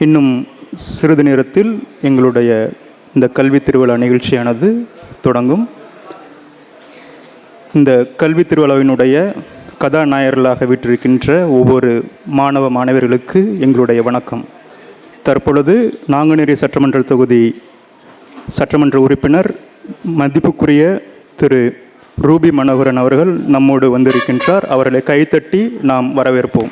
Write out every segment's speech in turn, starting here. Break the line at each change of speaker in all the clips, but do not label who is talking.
இன்னும் சிறிது நேரத்தில் எங்களுடைய இந்த கல்வி திருவிழா நிகழ்ச்சியானது தொடங்கும். இந்த கல்வி திருவிழாவினுடைய கதாநாயகர்களாக வீற்றிருக்கின்ற ஒவ்வொரு மாணவ மாணவர்களுக்கு எங்களுடைய வணக்கம். தற்பொழுது நாங்குநேரி சட்டமன்ற தொகுதி சட்டமன்ற உறுப்பினர் மதிப்புக்குரிய திரு ரூபி மனோகரன் அவர்கள் நம்மோடு வந்திருக்கின்றார். அவர்களை கைத்தட்டி நாம் வரவேற்போம்.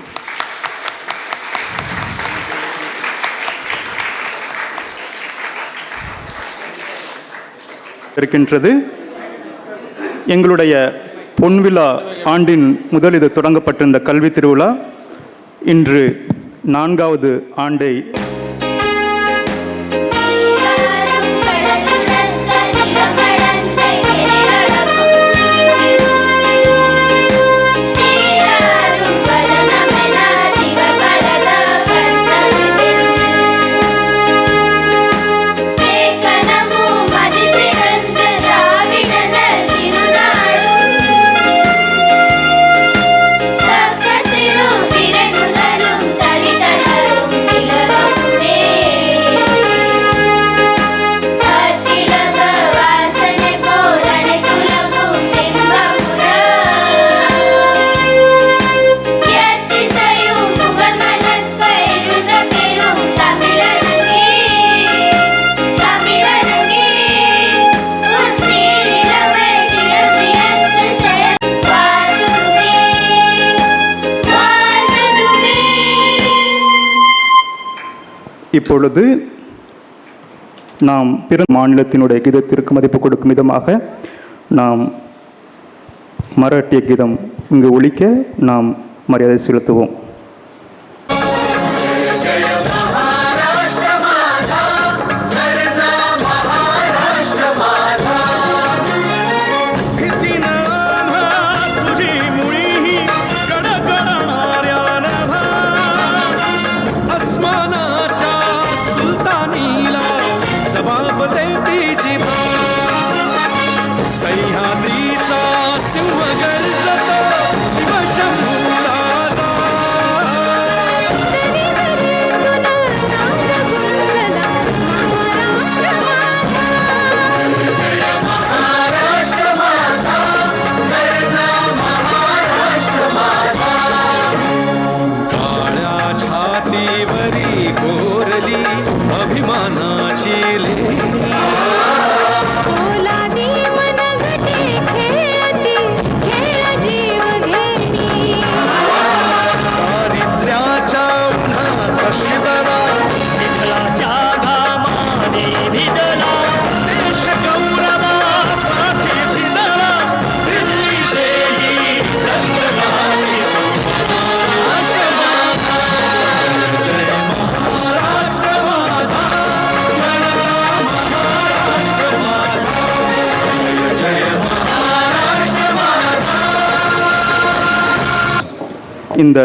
இருக்கின்றது. எங்களுடைய பொன்விழா ஆண்டின் முதல் இது தொடங்கப்பட்டிருந்த கல்வி திருவிழா இன்று 4வது ஆண்டை இப்பொழுது நாம் பிற மாநிலத்தினுடைய கீதத்திற்கு மதிப்பு கொடுக்கும் விதமாக நாம் மராட்டிய கீதம் இங்கு ஒலிக்க நாம் மரியாதை செலுத்துவோம். இந்த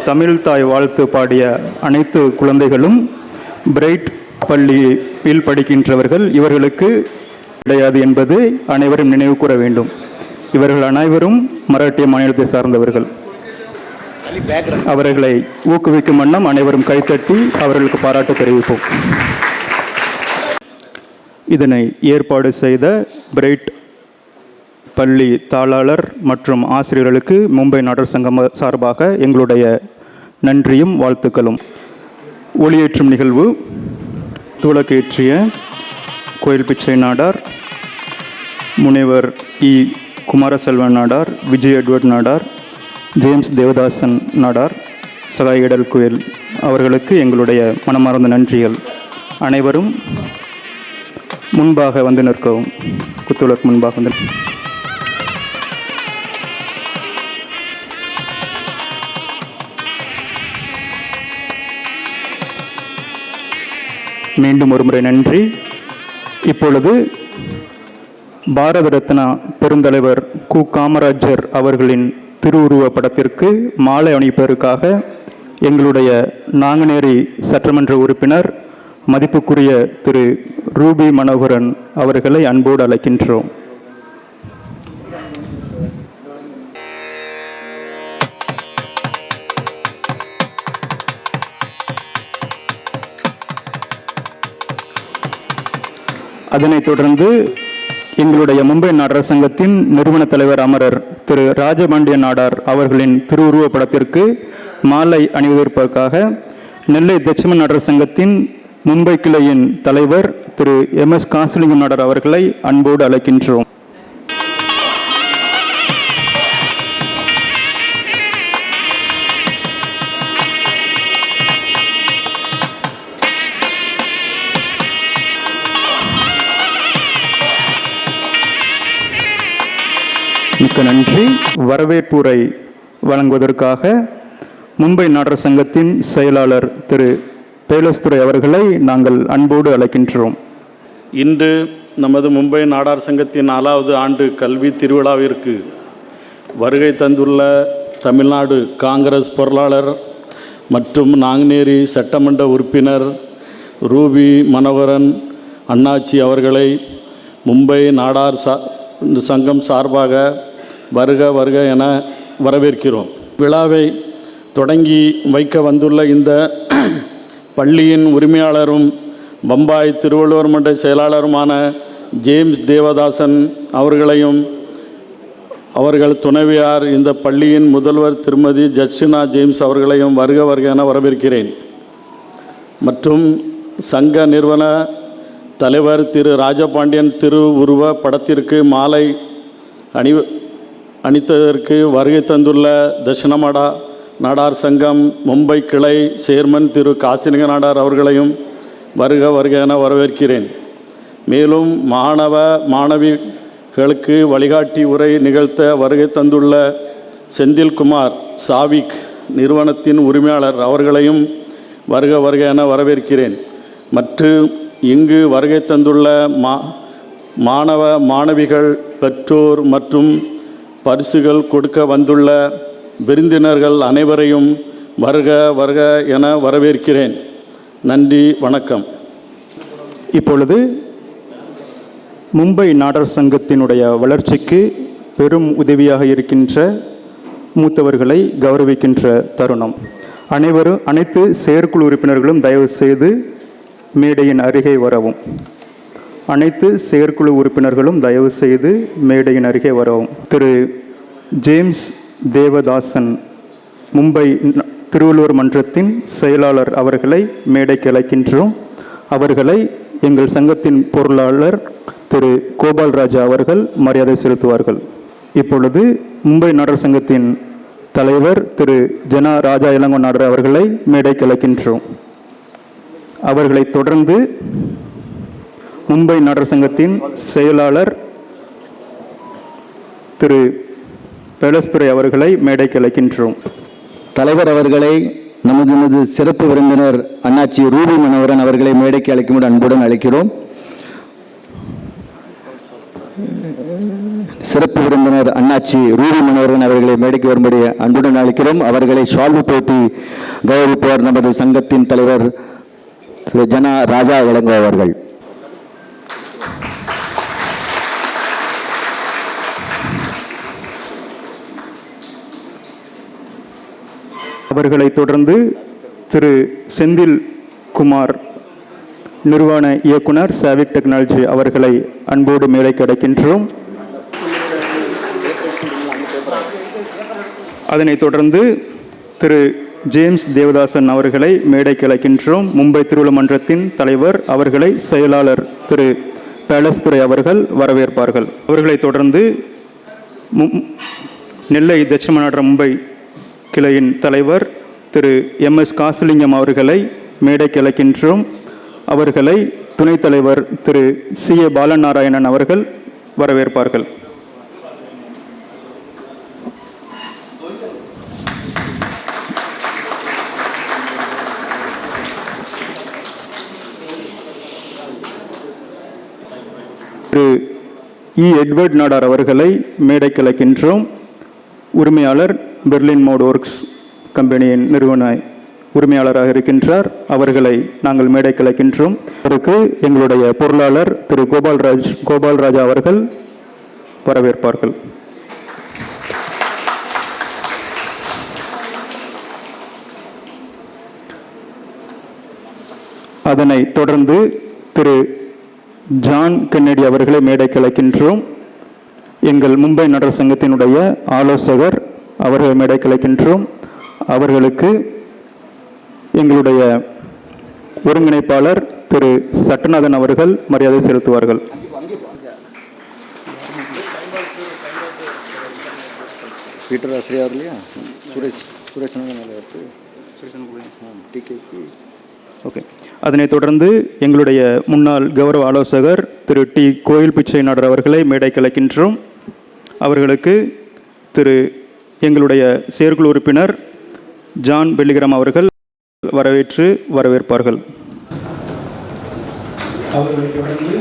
தமிழ் தாய் வாழ்த்து பாடிய அனைத்து குழந்தைகளும் பிரைட் பள்ளியில் படிக்கின்றவர்கள். இவர்களுக்கு கிடையாது என்பது அனைவரும் நினைவு கூற வேண்டும். இவர்கள் அனைவரும் மராட்டிய மாநிலத்தை சார்ந்தவர்கள். அவர்களை ஊக்குவிக்கும் வண்ணம் அனைவரும் கைத்தட்டி அவர்களுக்கு பாராட்டு தெரிவிப்போம். இதனை ஏற்பாடு செய்த பிரைட் பள்ளி தாளாளர் மற்றும் ஆசிரியர்களுக்கு மும்பை நாடர் சங்கம் சார்பாக எங்களுடைய நன்றியும் வாழ்த்துக்களும். ஒளியேற்றும் நிகழ்வு தூளக்கேற்றிய கோயில் பிச்சை நாடார், முனைவர் இ குமாரசெல்வன் நாடார், விஜய் எட்வர்ட் நாடார், ஜேம்ஸ் தேவதாசன் நாடார், சகாய் இடல் கோயில் அவர்களுக்கு எங்களுடைய மனமார்ந்த நன்றிகள். அனைவரும் முன்பாக வந்து நிற்கவும். குத்துவிளக்கு முன்பாக வந்து மீண்டும் ஒருமுறை நன்றி. இப்பொழுது பாரத ரத்னா பெருந்தலைவர் கு. காமராஜர் அவர்களின் திருவுருவ படத்திற்கு மாலை அணிப்பதற்காக எங்களுடைய நாங்குநேரி சட்டமன்ற உறுப்பினர் மதிப்புக்குரிய திரு ரூபி மனோகரன் அவர்களை அன்போடு அழைக்கின்றோம். அதனைத் தொடர்ந்து எங்களுடைய மும்பை நாடார் சங்கத்தின் நிறுவன தலைவர் அமரர் திரு ராஜபாண்டிய நாடார் அவர்களின் திருவுருவப் படத்திற்கு மாலை அணிவதற்காக நெல்லை தட்சிம நாடார் சங்கத்தின் மும்பை கிளையின் தலைவர் திரு MS காசிலிங்கம் நாடார் அவர்களை அன்போடு அழைக்கின்றோம். மிக்க நன்றி. வரவேற்புரை வழங்குவதற்காக மும்பை நாடார் சங்கத்தின் செயலாளர் திரு பேலஸ்துரை அவர்களை நாங்கள் அன்போடு அழைக்கின்றோம்.
இன்று நமது மும்பை நாடார் சங்கத்தின் 4வது ஆண்டு கல்வி திருவிழாவிற்கு வருகை தந்துள்ள தமிழ்நாடு காங்கிரஸ் பொருளாளர் மற்றும் நாங்குநேரி சட்டமன்ற உறுப்பினர் ரூபி மனோகரன் அண்ணாச்சி அவர்களை மும்பை நாடார் சங்கம் சார்பாக வருக வருக என வரவேற்கிறோம். விழாவை தொடங்கி வைக்க வந்துள்ள இந்த பள்ளியின் உரிமையாளரும் பம்பாய் திருவள்ளுவர் மன்ற செயலாளருமான ஜேம்ஸ் தேவதாசன் அவர்களையும் அவர்கள் துணைவியார் இந்த பள்ளியின் முதல்வர் திருமதி ஜட்சினா ஜேம்ஸ் அவர்களையும் வருக வருக என வரவேற்கிறேன். மற்றும் சங்க நிறுவன தலைவர் திரு ராஜபாண்டியன் திருவுருவ படத்திற்கு மாலை அணித்ததற்கு வருகை தந்துள்ள தட்சிணமாடா நாடார் சங்கம் மும்பை கிளை சேர்மன் திரு காசிலிங்க நாடார் அவர்களையும் வருக வருக என வரவேற்கிறேன். மேலும் மாணவ மாணவிகளுக்கு வழிகாட்டி உரை நிகழ்த்த வருகை தந்துள்ள செந்தில்குமார் சாவிக் நிறுவனத்தின் உரிமையாளர் அவர்களையும் வருக வருக என வரவேற்கிறேன். மற்றும் இங்கு வருகை தந்துள்ள மாணவ மாணவிகள், பெற்றோர் மற்றும் பரிசுகள் கொடுக்க வந்துள்ள விருந்தினர்கள் அனைவரையும் வருக வருக என வரவேற்கிறேன். நன்றி, வணக்கம்.
இப்பொழுது மும்பை நாடார் சங்கத்தினுடைய வளர்ச்சிக்கு பெரும் உதவியாக இருக்கின்ற மூத்தவர்களை கௌரவிக்கின்ற தருணம். அனைத்து செயற்குழு உறுப்பினர்களும் தயவு செய்து மேடையின் அருகே வரவும். அனைத்து செயற்குழு உறுப்பினர்களும் தயவு செய்து மேடையின் அருகே வரவும். திரு ஜேம்ஸ் தேவதாசன் மும்பை திருவள்ளுவர் மன்றத்தின் செயலாளர் அவர்களை மேடைக்கு அழைக்கின்றோம். அவர்களை எங்கள் சங்கத்தின் பொருளாளர் திரு கோபால் ராஜா அவர்கள் மரியாதை செலுத்துவார்கள். இப்பொழுது மும்பை நாடார் சங்கத்தின் தலைவர் திரு ஜனா ராஜா இளங்கோ நாடார் அவர்களை மேடைக்கு அழைக்கின்றோம். அவர்களைத் தொடர்ந்து மும்பை நாடார் சங்கத்தின் செயலாளர் திரு பேலஸ்துரை அவர்களை மேடைக்கு அழைக்கின்றோம்.
தலைவர் அவர்களை நமது சிறப்பு விருந்தினர் அண்ணாச்சி ரூபி மனோகரன் அவர்களை மேடைக்கு அழைக்கும்படி அன்புடன் அழைக்கிறோம். சிறப்பு விருந்தினர் அண்ணாச்சி ரூபி மனோகரன் அவர்களை மேடைக்கு வரும்படி அன்புடன் அழைக்கிறோம். அவர்களை ஷால்வு போட்டி கௌரவிப்பவர் நமது சங்கத்தின் தலைவர் திரு ஜனா ராஜா இளங்கோ அவர்கள்.
அவர்களைத் தொடர்ந்து திரு செந்தில் குமார் நிறுவன இயக்குனர் சாவிக் டெக்னாலஜி அவர்களை அன்போடு மேடைக்கு அழைக்கின்றோம். அதனைத் தொடர்ந்து திரு ஜேம்ஸ் தேவதாசன் அவர்களை மேடைக்கு அழைக்கின்றோம். மும்பை திருவள்ளுவர் மன்றத்தின் தலைவர் அவர்களை செயலாளர் திரு பேலஸ்துரை அவர்கள் வரவேற்பார்கள். அவர்களைத் தொடர்ந்து நெல்லை தட்சிண நாடார் மும்பை கிளையின் தலைவர் திரு MS காசிலிங்கம் அவர்களை மேடைக்கு அழைக்கின்றோம். அவர்களை துணைத் தலைவர் திரு CA பாலநாராயணன் அவர்கள் வரவேற்பார்கள். திரு எட்வர்ட் நாடார் அவர்களை மேடைக்கு அழைக்கின்றோம். உரிமையாளர் பெர்லின் மோட் ஒர்க்ஸ் கம்பெனியின் நிறுவன உரிமையாளராக இருக்கின்றார். அவர்களை நாங்கள் மேடைக்கு அழைக்கின்றோம். அவருக்கு எங்களுடைய பொருளாளர் திரு கோபால் ராஜா அவர்கள் வரவேற்பார்கள். அதனைத் தொடர்ந்து திரு ஜான் கென்னடி அவர்களை மேடைக்கு அழைக்கின்றோம். எங்கள் மும்பை நடர் சங்கத்தினுடைய ஆலோசகர் அவர்களை மேடைக்கு அழைக்கின்றோம். அவர்களுக்கு எங்களுடைய ஒருங்கிணைப்பாளர் திரு சட்டநாதன் அவர்கள் மரியாதை செலுத்துவார்கள்.
பீட்டர் ஆசிரியார் இல்லையா, சுரேஷ்
ஓகே. அதனைத் தொடர்ந்து எங்களுடைய முன்னாள் கௌரவ ஆலோசகர் திரு டி கோயில் பிச்சை நாடர் அவர்களை மேடைக்கு அழைக்கின்றோம். அவர்களுக்கு திரு எங்களுடைய செயற்குழு உறுப்பினர் ஜான் பெல்லிகிராம் அவர்கள் வரவேற்பார்கள். அவர்களைத் தொடர்ந்து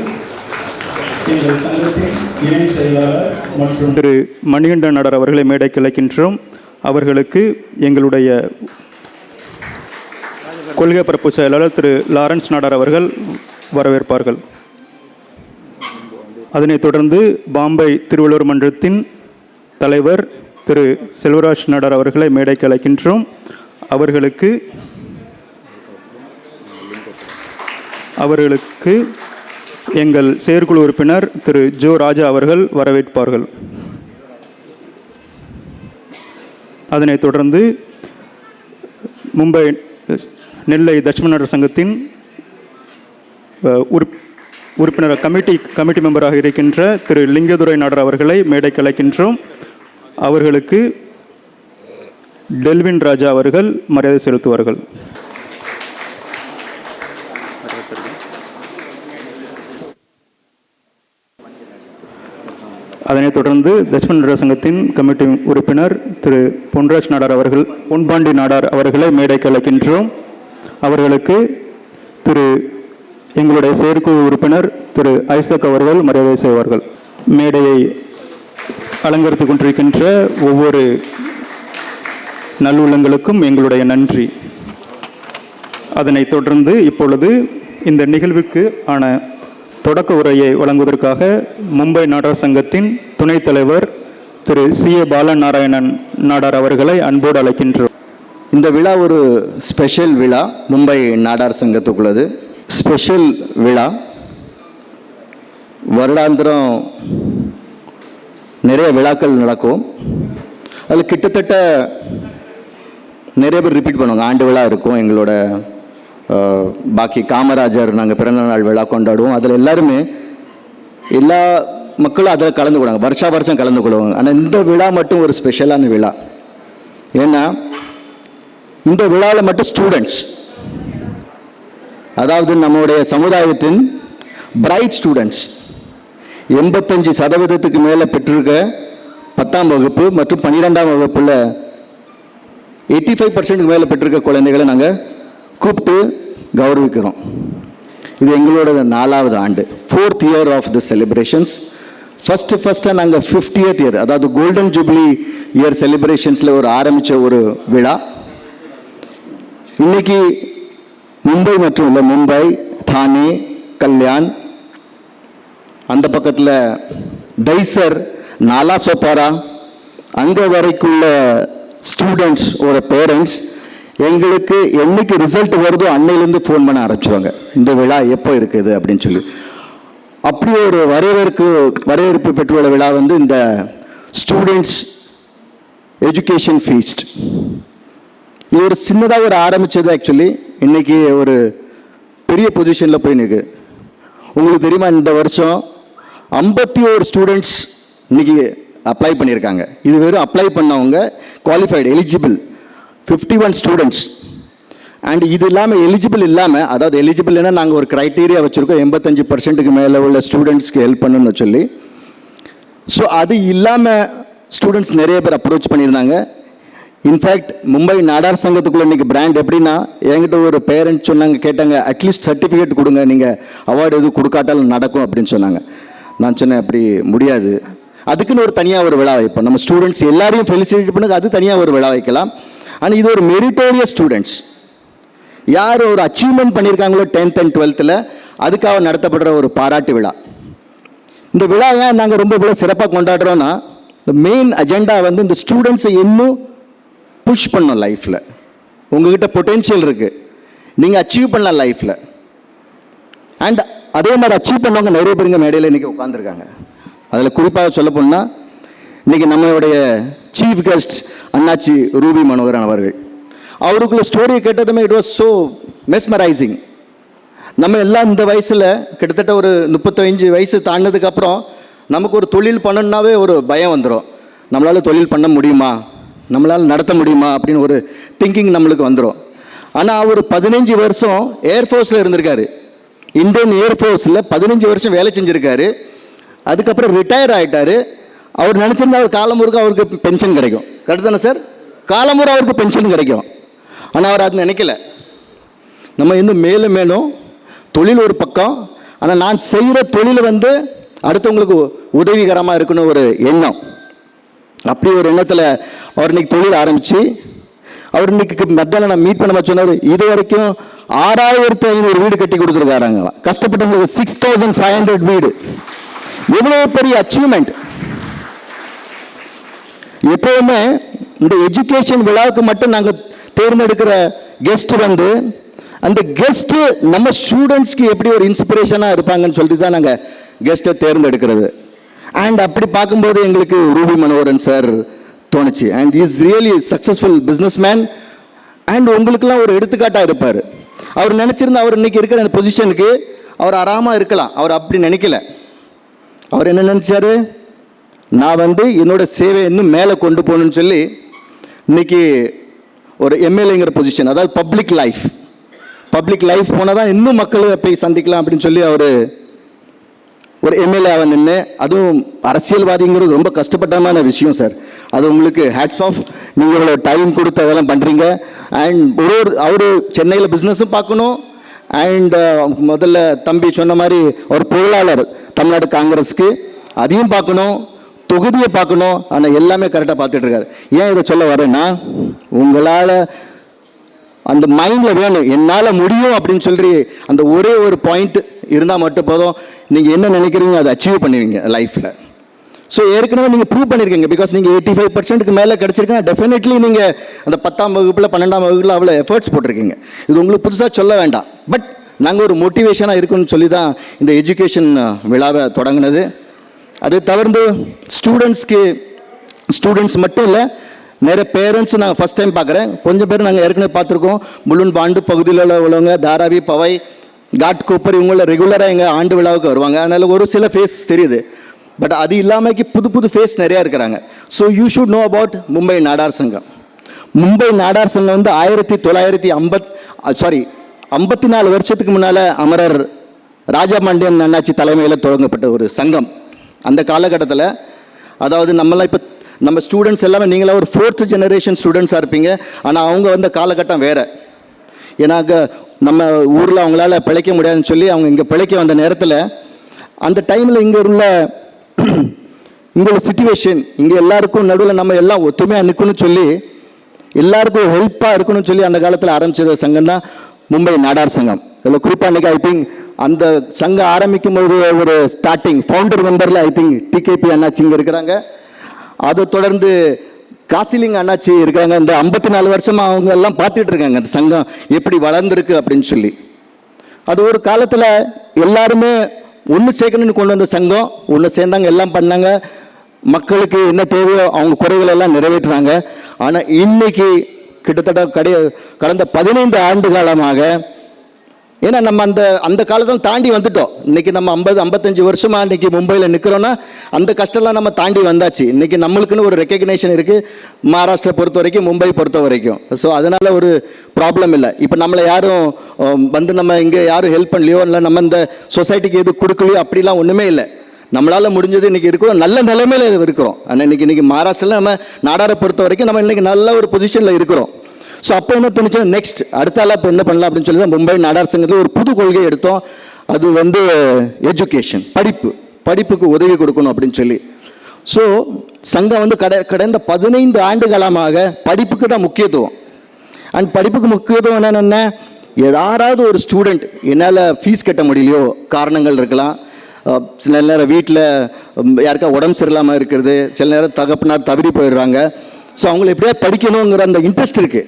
எங்கள் சங்கத்தின் இணை செயலாளர் மற்றும் திரு மணிகண்டன் நாடர் அவர்களை மேடைக்கு அழைக்கின்றோம். அவர்களுக்கு எங்களுடைய கொள்கை பரப்பு செயலாளர் திரு லாரன்ஸ் நாடார் அவர்கள் வரவேற்பார்கள். அதனைத் தொடர்ந்து பாம்பே திருவள்ளுவர் மன்றத்தின் தலைவர் திரு செல்வராஜ் நாடார் அவர்களை மேடைக்கு அழைக்கின்றோம். அவர்களுக்கு எங்கள் செயற்குழு உறுப்பினர் திரு ஜோ ராஜா அவர்கள் வரவேற்பார்கள். அதனைத் தொடர்ந்து மும்பை நெல்லை தட்சிண நடர் சங்கத்தின் உறுப்பினர் கமிட்டி மெம்பராக இருக்கின்ற திரு லிங்கதுரை நாடர் அவர்களை மேடைக்கு அழைக்கின்றோம். அவர்களுக்கு டெல்வின் ராஜா அவர்கள் மரியாதை செலுத்துவார்கள். அதனைத் தொடர்ந்து தட்சிண நடர் சங்கத்தின் கமிட்டி உறுப்பினர் திரு பொன்பாண்டி நாடார் அவர்களை மேடைக்கு அழைக்கின்றோம். அவர்களுக்கு திரு எங்களுடைய செயற்குழு உறுப்பினர் திரு ஐசக் அவர்கள் மரியாதை செய்வார்கள். மேடையை அலங்கரித்துக் கொண்டிருக்கின்ற ஒவ்வொரு நல்லுள்ளங்களுக்கும் எங்களுடைய நன்றி. அதனைத் தொடர்ந்து இப்பொழுது இந்த நிகழ்வுக்கு ஆன தொடக்க உரையை வழங்குவதற்காக மும்பை நாடர் சங்கத்தின் துணைத் தலைவர் திரு சி.ஏ. பாலநாராயணன் நாடார் அவர்களை அன்போடு அழைக்கின்றோம்.
இந்த விழா ஒரு ஸ்பெஷல் விழா, மும்பை நாடார் சங்கத்துக்குள்ளது ஸ்பெஷல் விழா. வருடாந்திரம் நிறைய விழாக்கள் நடக்கும். அதில் கிட்டத்தட்ட நிறைய பேர் ரிப்பீட் பண்ணுவாங்க. ஆண்டு விழா இருக்கும், எங்களோட பாக்கி காமராஜர் நாங்கள் பிறந்த நாள் விழா கொண்டாடுவோம். அதில் எல்லாருமே எல்லா மக்களும் அதில் கலந்துக்கூடாங்க, வருஷம் கலந்து கொள்வாங்க. ஆனால் இந்த விழா மட்டும் ஒரு ஸ்பெஷலான விழா. ஏன்னா இந்த விழாவில் மட்டும் ஸ்டூடெண்ட்ஸ், அதாவது நம்முடைய சமுதாயத்தின் பிரைட் ஸ்டூடெண்ட்ஸ் 85% மேலே பெற்றிருக்க 10ஆம் வகுப்பு மற்றும் 12ஆம் வகுப்பில் 85% மேலே பெற்றிருக்க குழந்தைகளை நாங்கள் கூப்பிட்டு கௌரவிக்கிறோம். இது எங்களோட 4வது ஆண்டு, 4th year of the celebrations. ஃபஸ்ட்டாக நாங்கள் 50th year, அதாவது கோல்டன் ஜூப்ளி இயர் செலிப்ரேஷன்ஸில் ஆரம்பித்த ஒரு விழா. இன்னைக்கு மும்பை மற்றும் இல்லை, மும்பை, தானே, கல்யாண், அந்த பக்கத்தில் தைசர், நாலா சோப்பாரா, அங்கே வரைக்குள்ள ஸ்டூடெண்ட்ஸ் ஒரு பேரண்ட்ஸ் எங்களுக்கு என்னைக்கு ரிசல்ட் வருதோ அன்னையிலேருந்து ஃபோன் பண்ண ஆரம்பிச்சுவாங்க, இந்த விழா எப்போ இருக்குது அப்படின்னு சொல்லி. அப்படி ஒரு வரவேற்பு பெற்றுள்ள விழா இந்த ஸ்டூடெண்ட்ஸ் எஜுகேஷன் ஃபீஸ்ட். இது ஒரு சின்னதாக ஆரம்பித்தது. ஆக்சுவலி இன்றைக்கி ஒரு பெரிய பொசிஷனில் போய் நிற்கு. உங்களுக்கு தெரியுமா, இந்த வருஷம் 51 ஸ்டூடெண்ட்ஸ் இன்றைக்கி அப்ளை பண்ணியிருக்காங்க. இது வெறும் அப்ளை பண்ணவங்க, குவாலிஃபைடு, எலிஜிபிள் 51 ஸ்டூடெண்ட்ஸ். அண்ட் இது இல்லாமல் எலிஜிபிள் இல்லாமல், அதாவது எலிஜிபிள்னா நாங்கள் ஒரு க்ரைட்டீரியா வச்சுருக்கோம், 85% மேலே உள்ள ஸ்டூடெண்ட்ஸ்க்கு ஹெல்ப் பண்ணணும்னு சொல்லி. ஸோ அது இல்லாமல் ஸ்டூடெண்ட்ஸ் நிறைய பேர் அப்ரோச் பண்ணியிருந்தாங்க. இன்ஃபேக்ட் மும்பை நாடார் சங்கத்துக்குள்ளே இன்றைக்கி பிராண்ட் எப்படின்னா, என்கிட்ட ஒரு பேரண்ட் சொன்னாங்க, கேட்டாங்க, அட்லீஸ்ட் சர்டிஃபிகேட் கொடுங்க, நீங்கள் அவார்டு எதுவும் கொடுக்காட்டாலும் நடக்கும் அப்படின்னு சொன்னாங்க. நான் சொன்னேன், அப்படி முடியாது, அதுக்குன்னு ஒரு தனியாக ஒரு விழா வைப்போம். நம்ம ஸ்டூடெண்ட்ஸ் எல்லாரையும் ஃபெலிசிட்டேட் பண்ணுங்க, அது தனியாக ஒரு விழா வைக்கலாம். ஆனால் இது ஒரு மெரிட்டோரியஸ் ஸ்டூடெண்ட்ஸ் யார் ஒரு அச்சீவ்மெண்ட் பண்ணியிருக்காங்களோ 10th and 12th, அதுக்காக நடத்தப்படுற ஒரு பாராட்டு விழா. இந்த விழாவை நாங்கள் ரொம்ப இவ்வளோ சிறப்பாக கொண்டாடுறோன்னா, இந்த மெயின் அஜெண்டா இந்த ஸ்டூடெண்ட்ஸை இன்னும் புஷ் பண்ணணும். லைஃப்பில் உங்ககிட்ட பொட்டென்ஷியல் இருக்குது, நீங்கள் அச்சீவ் பண்ணலாம் லைஃப்பில். அண்ட் அதே மாதிரி அச்சீவ் பண்ணவங்க நிறைய பேருங்க மேடையில் இன்றைக்கி உட்காந்துருக்காங்க. அதில் குறிப்பாக சொல்ல போனால் இன்றைக்கி நம்மளுடைய சீஃப் கெஸ்ட் அண்ணாச்சி ரூபி மனோகரன் அவர்கள், அவருக்குள்ள ஸ்டோரியை கேட்டதுமே இட் வாஸ் ஸோ மெஸ்மரைசிங். நம்ம எல்லாம் இந்த வயசில் கிட்டத்தட்ட ஒரு 35 வயசு தாண்டினதுக்கப்புறம் நமக்கு ஒரு தொழில் பண்ணணுன்னாவே ஒரு பயம் வந்துடும். நம்மளால் தொழில் பண்ண முடியுமா, நம்மளால் நடத்த முடியுமா அப்படின்னு ஒரு திங்கிங் நம்மளுக்கு வந்துடும். ஆனால் அவர் 15 வருஷம் ஏர்ஃபோர்ஸில் இருந்திருக்காரு. இந்தியன் ஏர்ஃபோர்ஸில் 15 வருஷம் வேலை செஞ்சுருக்காரு. அதுக்கப்புறம் ரிட்டையர் ஆகிட்டார். அவர் நினச்சிருந்தா அவர் காலமுறைக்கு அவருக்கு பென்ஷன் கிடைக்கும். கரெக்டு தானே சார்? காலமுறை அவருக்கு பென்ஷன் கிடைக்கும். ஆனால் அவர் அது நினைக்கல. நம்ம இன்னும் மேலும் மேலும் தொழில் ஒரு பக்கம், ஆனால் நான் செய்கிற தொழில் வந்து அடுத்தவங்களுக்கு உதவிகரமாக இருக்குன்னு ஒரு எண்ணம். அப்படி ஒரு எண்ணத்தில் அவர் இன்னைக்கு தொழில் ஆரம்பித்து அவர் இன்னைக்கு மத்தியானம் நான் மீட் பண்ண சொன்னார், இது வரைக்கும் 6500 வீடு கட்டி கொடுத்துருக்காராங்க. கஷ்டப்பட்டவங்களுக்கு 6500 வீடு. எவ்வளோ பெரிய அச்சீவ்மெண்ட். எப்போவுமே இந்த எஜுகேஷன் விழாவுக்கு மட்டும் நாங்கள் தேர்ந்தெடுக்கிற கெஸ்ட் வந்து அந்த கெஸ்ட்டு நம்ம ஸ்டூடெண்ட்ஸ்க்கு எப்படி ஒரு இன்ஸ்பிரேஷனாக இருப்பாங்கன்னு சொல்லிட்டு தான் நாங்கள் கெஸ்ட்டை தேர்ந்தெடுக்கிறது. அண்ட் அப்படி பார்க்கும்போது எங்களுக்கு ரூபி மனோகரன் சார் தோணுச்சு. And is really successful business man. And உங்களுக்கெல்லாம் ஒரு எடுத்துக்காட்டாக இருப்பார். அவர் நினச்சிருந்தா அவர் இன்றைக்கி இருக்கிற அந்த பொசிஷனுக்கு அவர் ஆறாமல் இருக்கலாம். அவர் அப்படி நினைக்கல. அவர் என்ன நினச்சாரு, நான் வந்து என்னோடய சேவையை இன்னும் மேலே கொண்டு போகணுன்னு சொல்லி இன்றைக்கி ஒரு எம்எல்ஏங்கிற பொசிஷன், அதாவது பப்ளிக் லைஃப் போனால் தான் இன்னும் மக்களை போய் சந்திக்கலாம் அப்படின்னு சொல்லி அவர் ஒரு எம்எல்ஏவை நின்று, அதுவும் அரசியல்வாதிங்கிறது ரொம்ப கஷ்டப்பட்டமான விஷயம் சார். அது உங்களுக்கு ஹேட்ஸ் ஆஃப். நீங்கள் இவ்வளோ டைம் கொடுத்து அதெல்லாம் பண்ணுறீங்க. அண்ட் அவர் சென்னையில் பிஸ்னஸும் பார்க்கணும். அண்ட் முதல்ல தம்பி சொன்ன மாதிரி ஒரு பொருளாளர் தமிழ்நாடு காங்கிரஸுக்கு, அதையும் பார்க்கணும், தொகுதியை பார்க்கணும். ஆனால் எல்லாமே கரெக்டாக பார்த்துட்டு இருக்காரு. ஏன் இதை சொல்ல வரேன்னா, உங்களால் அந்த மைண்டில் வேணும், என்னால் முடியும் அப்படின்னு சொல்லி அந்த ஒரே ஒரு பாயிண்ட் இருந்தால் மட்டும் போதும். நீங்கள் என்ன நினைக்கிறீங்க அதை அச்சீவ் பண்ணுவீங்க லைஃப்பில். ஸோ ஏற்கனவே நீங்கள் ப்ரூவ் பண்ணியிருக்கீங்க. பிகாஸ் நீங்கள் 85%க்கு மேலே கிடச்சிருக்கீங்க. டெஃபினெட்லி நீங்கள் அந்த 10ஆம் வகுப்பில் 12ஆம் வகுப்பில் அவ்வளோ எஃபர்ட்ஸ் போட்டிருக்கீங்க. இது உங்களுக்கு புதுசாக சொல்ல வேண்டாம். பட் நாங்கள் ஒரு மோட்டிவேஷனாக இருக்குன்னு சொல்லி தான் இந்த எஜுகேஷன் விழாவை தொடங்கினது. அது தவிர்த்து ஸ்டூடெண்ட்ஸ் மட்டும் இல்லை, நிறைய பேரண்ட்ஸும் நாங்கள் ஃபஸ்ட் டைம் பார்க்குறேன். கொஞ்சம் பேர் நாங்கள் ஏற்கனவே பார்த்துருக்கோம். முள்ளுன் பாண்டு பகுதியில் உள்ளவங்க, தாராவி, பவை, காட்கோப்பர், இவங்கள ரெகுலராக எங்கள் ஆண்டு விழாவுக்கு வருவாங்க. அதனால் ஒரு சில ஃபேஸ் தெரியுது. பட் அது இல்லாமல் புது ஃபேஸ் நிறையா இருக்கிறாங்க. So you should know about Mumbai Nadar சங்கம். மும்பை நாடார் சங்கம் வந்து 54 வருஷத்துக்கு முன்னால் அமரர் ராஜபாண்டியன் அண்ணாச்சி தலைமையில் தொடங்கப்பட்ட ஒரு சங்கம். அந்த காலகட்டத்தில், அதாவது நம்ம ஸ்டூடெண்ட்ஸ் எல்லாமே நீங்களாம் ஒரு 4th ஜெனரேஷன் ஸ்டூடெண்ட்ஸாக இருப்பீங்க. ஆனால் அவங்க வந்த காலகட்டம் வேறு. ஏன்னா நம்ம ஊரில் அவங்களால பிழைக்க முடியாதுன்னு சொல்லி அவங்க இங்கே பிழைக்க வந்த நேரத்தில், அந்த டைமில் இங்கே உள்ள சிச்சுவேஷன், இங்கே எல்லாருக்கும் நடுவில் நம்ம எல்லாம் ஒத்துமையாக நிற்கணும்னு சொல்லி, எல்லாருக்கும் ஹெல்ப்பாக இருக்கணும்னு சொல்லி அந்த காலத்தில் ஆரம்பிச்ச சங்கம் தான் மும்பை நாடார் சங்கம். இதில் குறிப்பாக இன்றைக்கி ஐ திங்க் அந்த சங்கம் ஆரம்பிக்கும் போது ஒரு ஸ்டார்டிங் ஃபவுண்டர் மெம்பரில் ஐ திங்க் டிகேபி அண்ணாச்சி இங்கே இருக்கிறாங்க. அதை தொடர்ந்து காசிலிங்க அண்ணாச்சி இருக்காங்க. இந்த 54 வருஷமாக அவங்க எல்லாம் பார்த்துட்டு இருக்காங்க அந்த சங்கம் எப்படி வளர்ந்துருக்கு அப்படின்னு சொல்லி. அது ஒரு காலத்தில் எல்லாருமே ஒன்று சேர்க்கணும்னு கொண்டு வந்த சங்கம். ஒன்று சேர்ந்தாங்க, எல்லாம் பண்ணாங்க, மக்களுக்கு என்ன தேவையோ அவங்க குறைகள் எல்லாம் நிறைவேற்றுறாங்க. ஆனால் இன்னைக்கு கிட்டத்தட்ட கடந்த 15 ஆண்டு காலமாக, ஏன்னா நம்ம அந்த காலத்தில் தாண்டி வந்துட்டோம். இன்றைக்கி நம்ம 50-55 வருஷமாக இன்றைக்கி மும்பையில் நிற்கிறோன்னா அந்த கஷ்டம்லாம் நம்ம தாண்டி வந்தாச்சு. இன்றைக்கி நம்மளுக்குன்னு ஒரு ரெக்கக்னேஷன் இருக்குது, மகாராஷ்டிரா பொறுத்த வரைக்கும், மும்பை பொறுத்த வரைக்கும். ஸோ அதனால் ஒரு ப்ராப்ளம் இல்லை. இப்போ நம்மளை யாரும் வந்து நம்ம இங்கே யாரும் ஹெல்ப் பண்ணலையோ, இல்லை நம்ம இந்த சொசைட்டிக்கு எது கொடுக்கலையோ, அப்படிலாம் ஒன்றுமே இல்லை. நம்மளால் முடிஞ்சது இன்றைக்கி இருக்கிறோம், நல்ல நிலைமையில் இருக்கிறோம். ஆனால் இன்றைக்கி மகாராஷ்டிராவில் நம்ம நாடாரை பொறுத்த வரைக்கும் நம்ம இன்றைக்கி நல்ல ஒரு பொசிஷனில் இருக்கிறோம். ஸோ அப்போ என்ன தோணுச்சு, நெக்ஸ்ட் அடுத்தால இப்போ என்ன பண்ணலாம் அப்படின்னு சொல்லி தான் மும்பை நாடார் சங்கத்தில் ஒரு புது கொள்கை எடுத்தோம். அது வந்து எஜுகேஷன், படிப்புக்கு உதவி கொடுக்கணும் அப்படின்னு சொல்லி. ஸோ சங்கம் வந்து கடந்த 15 ஆண்டு காலமாக படிப்புக்கு தான் முக்கியத்துவம். அண்ட் படிப்புக்கு முக்கியத்துவம் என்னென்ன, யாராவது ஒரு ஸ்டூடெண்ட் என்னால் ஃபீஸ் கட்ட முடியலையோ, காரணங்கள் இருக்கலாம். சில நேரம் வீட்டில் யாருக்கா உடம்பு சரியில்லாமல் இருக்கிறது, சில நேரம் தகப்பனார் தவறி போயிடுறாங்க. ஸோ அவங்களை எப்படியா படிக்கணுங்கிற அந்த இன்ட்ரெஸ்ட் இருக்குது.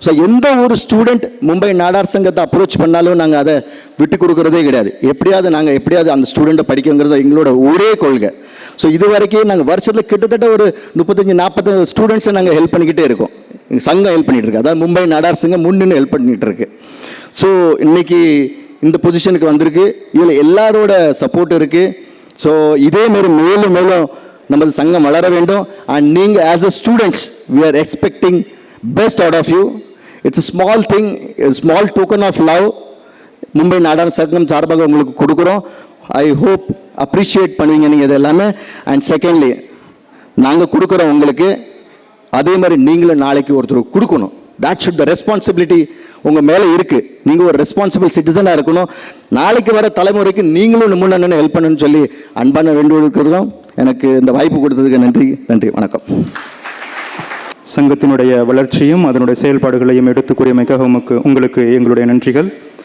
ஸோ எந்த ஒரு ஸ்டூடெண்ட் மும்பை நாடார் சங்கத்தை அப்ரோச் பண்ணாலும் நாங்கள் அதை விட்டு கொடுக்குறதே கிடையாது. எப்படியாவது அந்த ஸ்டூடெண்ட்டை படிக்கங்கிறது எங்களோட ஒரே கொள்கை. ஸோ இது வரைக்கும் நாங்கள் வருஷத்தில் கிட்டத்தட்ட ஒரு 35-40 ஸ்டூடெண்ட்ஸை நாங்கள் ஹெல்ப் பண்ணிக்கிட்டே இருக்கோம். எங்கள் சங்கம் ஹெல்ப் பண்ணிகிட்டு இருக்கு. அதாவது மும்பை நாடார் சங்கம் முன்னின்று ஹெல்ப் பண்ணிகிட்டு இருக்கு. ஸோ இன்னைக்கு இந்த பொசிஷனுக்கு வந்திருக்கு. இதில் எல்லாரோட சப்போர்ட் இருக்குது. ஸோ இதேமாரி மேலும் மேலும் நமது சங்கம் வளர வேண்டும். அண்ட் நீங்கள் as a students we are expecting best out of you. It's small thing, small token of love Mumbai Nadar Sangam சார்பாக உங்களுக்கு கொடுக்குறோம். ஐ ஹோப் அப்ரிஷியேட் பண்ணுவீங்க நீங்கள் இது எல்லாமே. அண்ட் செகண்ட்லி, நாங்கள் கொடுக்குறோம் உங்களுக்கு, அதே மாதிரி நீங்களும் நாளைக்கு ஒருத்தருக்கு கொடுக்கணும். தட் ஷுட் த ரெஸ்பான்சிபிலிட்டி உங்கள் மேலே இருக்குது. நீங்கள் ஒரு ரெஸ்பான்சிபிள் சிட்டிசனாக இருக்கணும். நாளைக்கு வர தலைமுறைக்கு நீங்களும் முன்னே ஹெல்ப் பண்ணணும்னு சொல்லி அன்பான வேண்டுகோள் இருக்கிறோம். எனக்கு இந்த வாய்ப்பு கொடுத்ததுக்கு நன்றி, வணக்கம்.
சங்கத்தினுடைய வளர்ச்சியும் அதனுடைய செயல்பாடுகளையும் எடுத்து கூறியமைக்காக உங்களுக்கு எங்களுடைய நன்றிகள்.